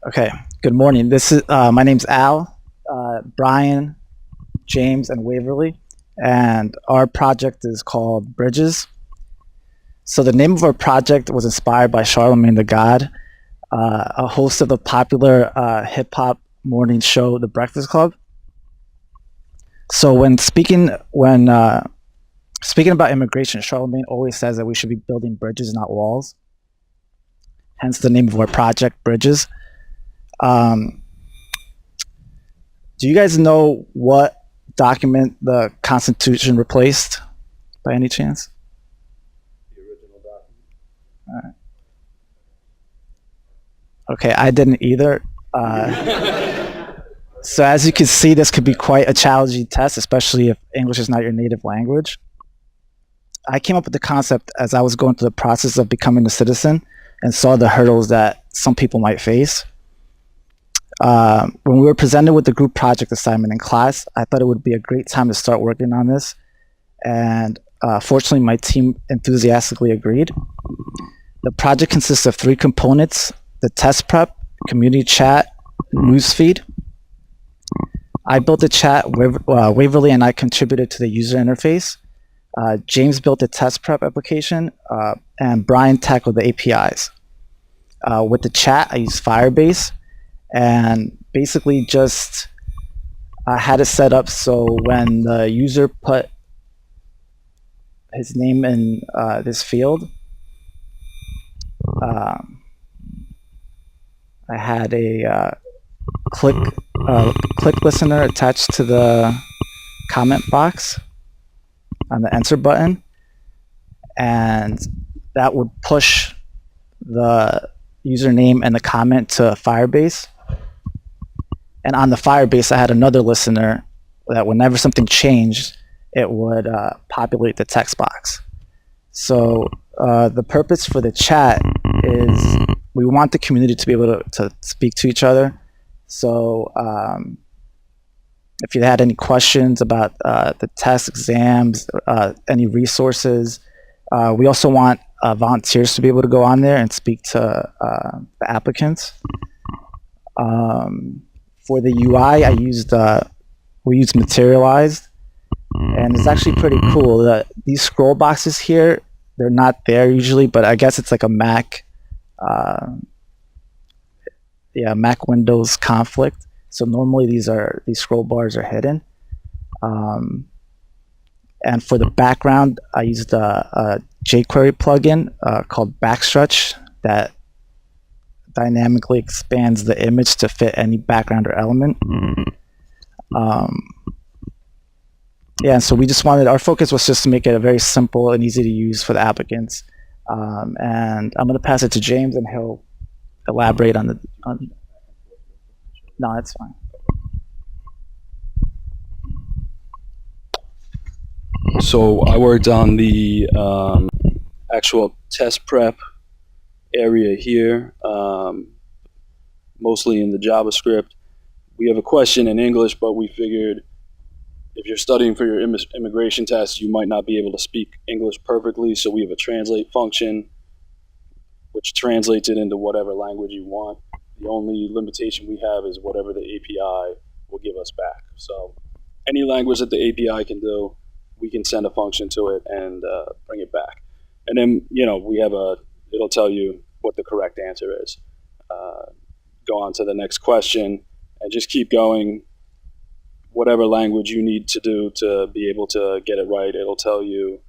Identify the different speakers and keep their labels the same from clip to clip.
Speaker 1: Okay. Good morning. This is my name's Al, Brian, James, and Waverly, and our project is called Bridges. So the name of our project was inspired by Charlemagne the God, a host of the popular hip hop morning show, The Breakfast Club. So when speaking about immigration, Charlemagne always says that we should be building bridges, not walls. Hence the name of our project, Bridges. Um, do you guys know what document the Constitution replaced, by any chance?
Speaker 2: The original document.
Speaker 1: All right. Okay, I didn't either. So as you can see, this could be quite a challenging test, especially if English is not your native language. I came up with the concept as I was going through the process of becoming a citizen and saw the hurdles that some people might face. When we were presented with the group project assignment in class, I thought it would be a great time to start working on this. And fortunately, my team enthusiastically agreed. The project consists of 3 components: the test prep, community chat, newsfeed. I built the chat, Waverly and I contributed to the user interface. James built the test prep application, and Brian tackled the APIs. With the chat, I used Firebase, and basically just had it set up so when the user put his name in this field, I had a click listener attached to the comment box on the enter button, and that would push the username and the comment to Firebase. And on the Firebase, I had another listener that whenever something changed, it would populate the text box. So the purpose for the chat is we want the community to be able to speak to each other. So if you had any questions about the test exams, any resources, we also want volunteers to be able to go on there and speak to the applicants. For the UI, we used Materialized, and it's actually pretty cool. These scroll boxes here, they're not there usually, but I guess it's like a Mac Windows conflict. So normally these scroll bars are hidden. And for the background, I used a jQuery plugin called Backstretch that dynamically expands the image to fit any background or element. So we just our focus was just to make it very simple and easy to use for the applicants. And I'm going to pass it to James, and he'll elaborate on No, that's fine.
Speaker 2: So I worked on the actual test prep area here, mostly in the JavaScript. We have a question in English, but we figured if you're studying for your immigration test, you might not be able to speak English perfectly. So we have a translate function, which translates it into whatever language you want. The only limitation we have is whatever the API will give us back. So any language that the API can do, we can send a function to it and bring it back. And then, we have it'll tell you what the correct answer is. Go on to the next question and just keep going. Whatever language you need to do to be able to get it right, it'll tell you.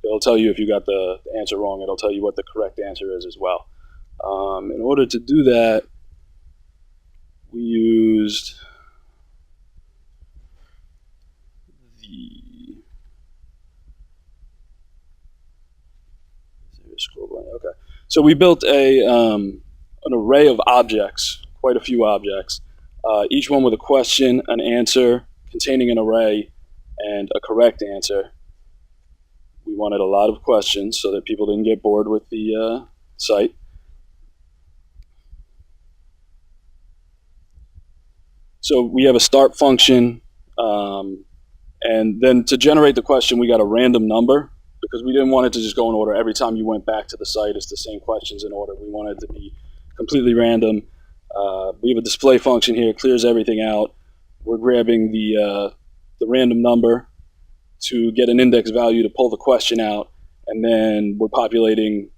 Speaker 2: It'll tell you if you got the answer wrong. It'll tell you what the correct answer is as well. In order to do that, we used Okay. So we built an array of objects, quite a few objects, each one with a question, an answer, containing an array, and a correct answer. We wanted a lot of questions so that people didn't get bored with the site. So we have a start function, and then to generate the question, we got a random number because we didn't want it to just go in order. Every time you went back to the site, it's the same questions in order. We wanted it to be completely random. We have a display function here, clears everything out. We're grabbing the random number to get an index value to pull the question out, and then we're populating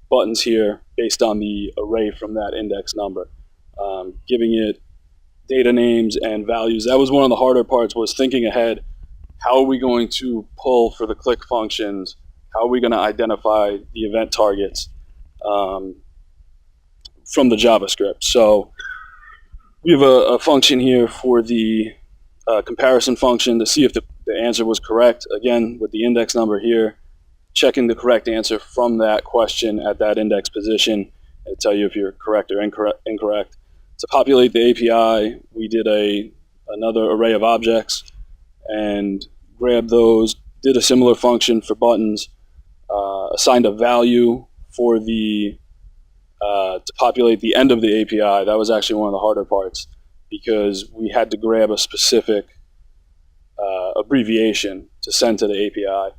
Speaker 2: buttons here based on the array from that index number, giving it data names and values. That was one of the harder parts, was thinking ahead. How are we going to pull for the click functions? How are we going to identify the event targets from the JavaScript? So we have a function here for the comparison function to see if the answer was correct. Again, with the index number here, checking the correct answer from that question at that index position and tell you if you're correct or incorrect. To populate the API, we did another array of objects and grabbed those, did a similar function for buttons, assigned a value for the to populate the end of the API. That was actually one of the harder parts because we had to grab a specific abbreviation to send to the API.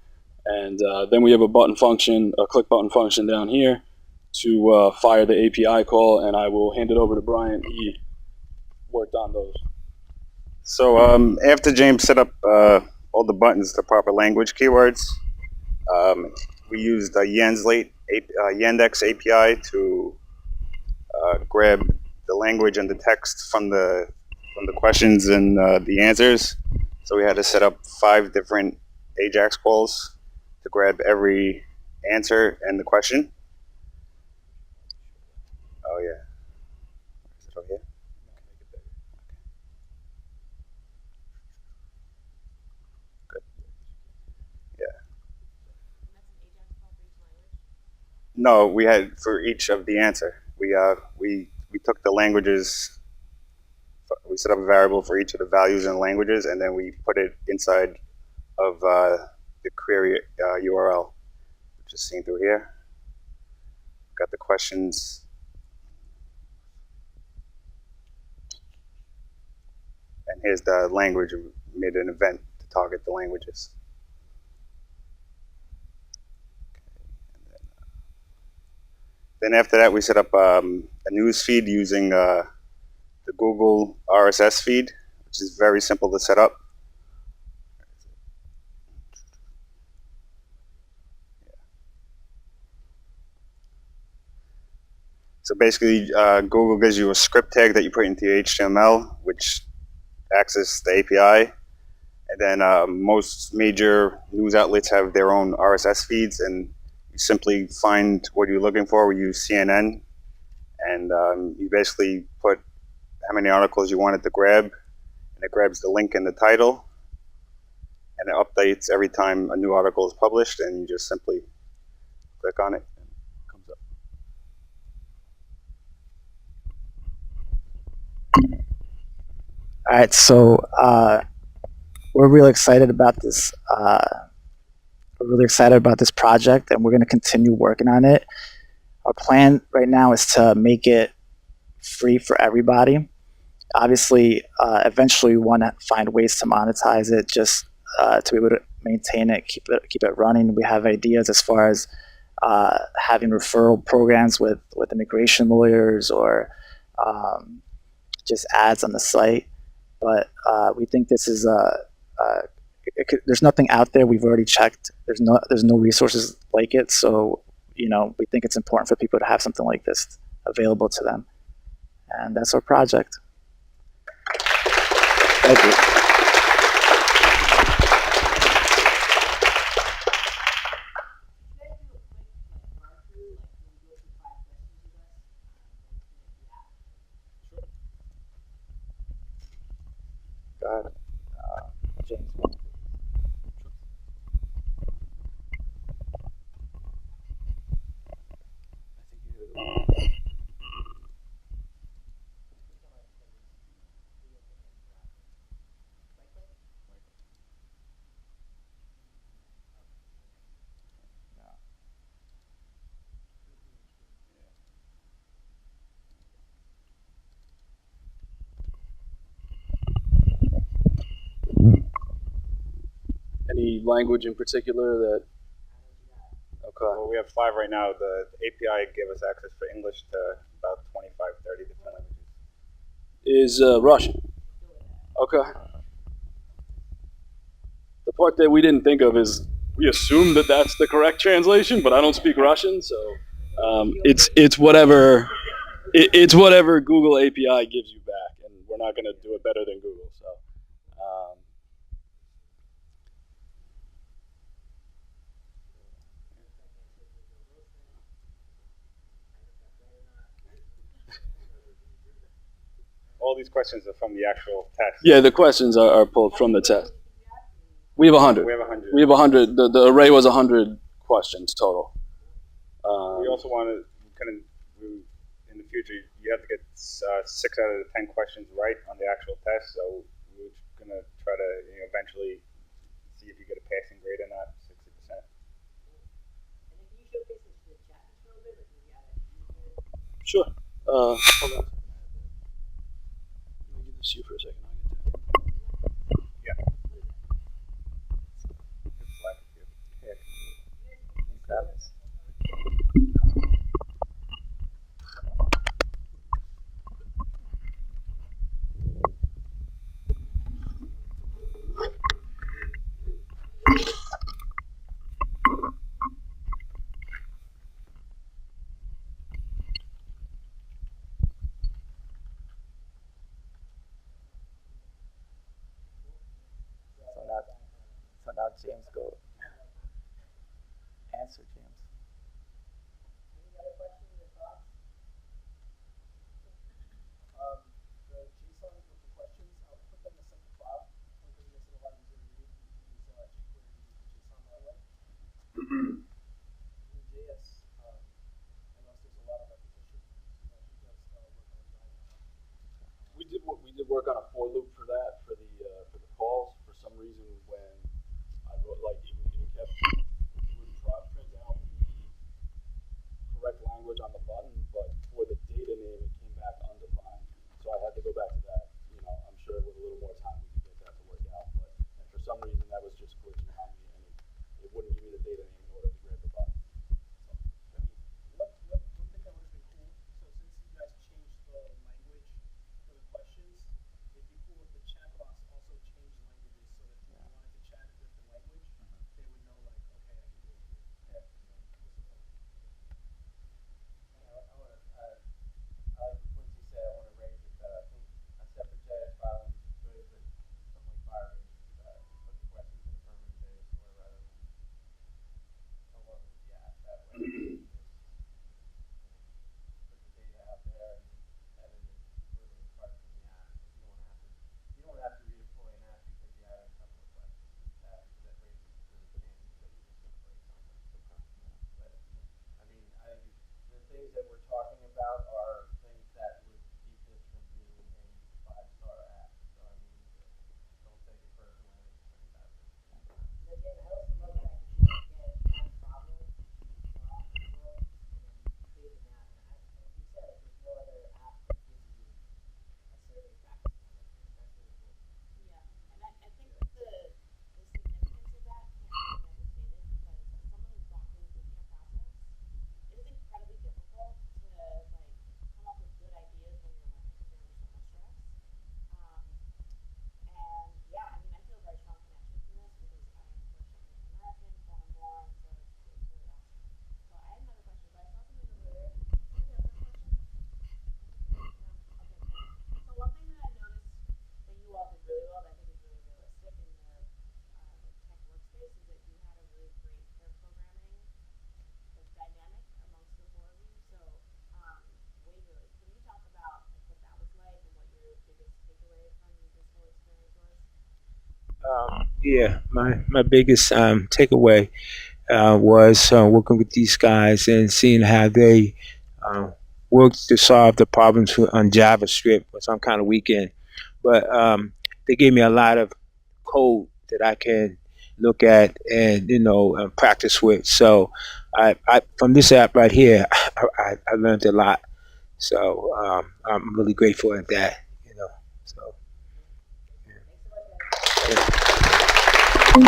Speaker 2: And then we have a button function, a click button function down here to fire the API call, and I will hand it over to Bryant. He worked on those.
Speaker 3: So after James set up all the buttons to proper language keywords, we used Yandex API to grab the language and the text from the questions and the answers. So we had to set up 5 different AJAX calls to grab every answer and the question. Oh yeah. Is it over here? Good. Yeah. No, we had for each of the answer. We took the languages. We set up a variable for each of the values and languages, and then we put it inside of the query URL, which is seen through here. Got the questions. And here's the language. We made an event to target the languages. Then after that, we set up a news feed using the Google RSS feed, which is very simple to set up. So basically, Google gives you a script tag that you put into your HTML, which access the API. And then most major news outlets have their own RSS feeds, and you simply find what you're looking for. We use CNN, and you basically put how many articles you wanted to grab, and it grabs the link in the title, and it updates every time a new article is published, and you just simply click on it, and it comes up.
Speaker 1: All right, so we're really excited about this. We're really excited about this project, and we're going to continue working on it. Our plan right now is to make it free for everybody. Obviously, eventually we want to find ways to monetize it, just to be able to maintain it, keep it running. We have ideas as far as having referral programs with immigration lawyers or just ads on the site. But we think this is there's nothing out there. We've already checked. There's no resources like it. So we think it's important for people to have something like this available to them, and that's our project. Thank you. Got it. James.
Speaker 2: Any language in particular that? Okay.
Speaker 3: Well, we have 5 right now. The API gave us access for English to about 25
Speaker 2: is Russian. Okay. The part that we didn't think of is we assume that that's the correct translation, but I don't speak Russian, so it's whatever it's whatever Google API gives you back, and we're not going to do it better than Google. So.
Speaker 3: All these questions are from the actual test.
Speaker 2: Yeah, the questions are pulled from the test. We have 100.
Speaker 3: We have 100.
Speaker 2: We have 100. The array was 100 questions total.
Speaker 3: We also want to in the future, you have to get 6 out of the 10 questions right on the actual test. So we're going to try to eventually see if you get a passing grade or not, 60%.
Speaker 4: And then can you showcase this to the chat just a little bit, or can we add it?
Speaker 2: Sure. Hold on. Let me give this to you for a second.
Speaker 3: Yeah.
Speaker 1: So now James go answer James.
Speaker 4: Any other questions or thoughts?
Speaker 5: The JSON of the questions, I'll put them in a separate file because it makes it a lot easier to read. You can use jQuery to use the JSON that way. In JS, I noticed there's a lot of repetition. So you guys work on it right now.
Speaker 2: We did work on a for loop for that for the calls. For some reason, when I wrote it would print out the correct language on the button, but for the data name it came back undefined. So I had to go back to that. I'm sure with a little more time we could get that to work out, but for some reason that was just glitching on me, and it wouldn't give me the data name in order to grab the button.
Speaker 5: One thing that would have been cool, so since you guys changed the language for the questions, it'd be cool if the chat box also changed languages so that if you wanted to chat a different language, they would know okay, I can do it here.
Speaker 4: I like what Quincy said. I want to raise it. I think a separate JS file is good, but something like Firebase, put the questions in affirmative base or rather than along with the app that way. Put the data out there and edit it completely apart from the app. You don't have to redeploy an app because you had a couple of questions. That raises the chances that you're just going to break something. But I mean, the things that we're talking about are things that would keep this from being a 5-star app. So I mean, don't take it personally. Again, I also love that you should get one problem, solve the world, and then create an app. And like you said, there's no other app that gives you a survey practice one like this. That's really cool.
Speaker 6: Yeah, and I think the significance of that can't be understated because as someone who's gone through the bootcamp process, it is incredibly difficult to come up with good ideas when you're learning because you're under so much stress. And yeah, I mean, I feel a very strong connection to this because I am first generation American, foreign born, so it's really awesome. So I had another question, but I saw something over there. Any other questions? No? Okay, cool. So one thing that I noticed that you all did really well that I think is really realistic in the tech workspace is that you had a really great pair programming dynamic amongst the four of you. So Waverly, can you talk about what that was like and what your biggest takeaway from this whole experience was?
Speaker 7: Yeah, my biggest takeaway was working with these guys and seeing how they worked to solve the problems on JavaScript, which I'm kind of weak in. But they gave me a lot of code that I can look at and practice with. So I from this app right here, I learned a lot. So I'm really grateful at that. So.
Speaker 4: Thanks so much, guys.